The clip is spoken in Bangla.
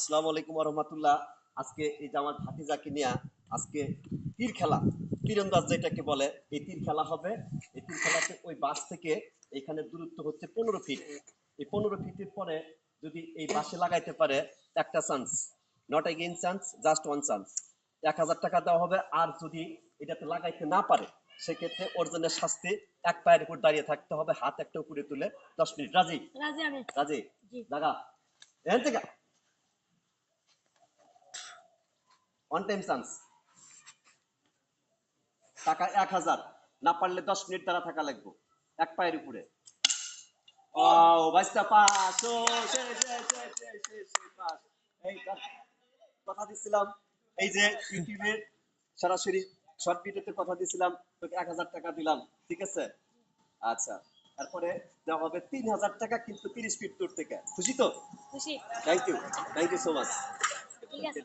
আসসালামু আলাইকুম রহমতুল্লাহ। আজকে এই যে আমার ভাতিজাকে নিয়ে আজকে তীর খেলা, তীরন্দাজ যেটাকে বলে, এই তীর খেলা হবে। এই তীর খেলাতে ওই বাস থেকে এখানে দূরত্ব হচ্ছে 15 ফিট। এই 15 ফিটের পরে যদি এই বাসে লাগাইতে পারে একটা chance, not again chance, just one chance, 1000 টাকা দেওয়া হবে। আর যদি এটাতে লাগাইতে না পারে সেক্ষেত্রে অর্জনের শাস্তি এক পায়ের উপর দাঁড়িয়ে থাকতে হবে, হাত একটা উপরে তুলে 10 মিনিট। রাজি? রাজি আমি। রাজি? জি। জাগা এখান থেকে ওয়ান টাইম চান্স, টাকা 1000, না পারলে 10 মিনিট দাঁড়া থাকা লাগবে এক পায়ের উপরে। ও বাইসটা পাস, ও পাস। এই কথা দিছিলাম, এই যে ইউটিউবে সরাসরি শর্ট ভিডিওতে কথা দিছিলাম, তোকে 1000 টাকা দিলাম, ঠিক আছে? আচ্ছা, তারপরে দেওয়া হবে 3000 টাকা, কিন্তু 30 ফিট দূর থেকে। খুশি তো? খুশি। Thank you so much. ঠিক আছে।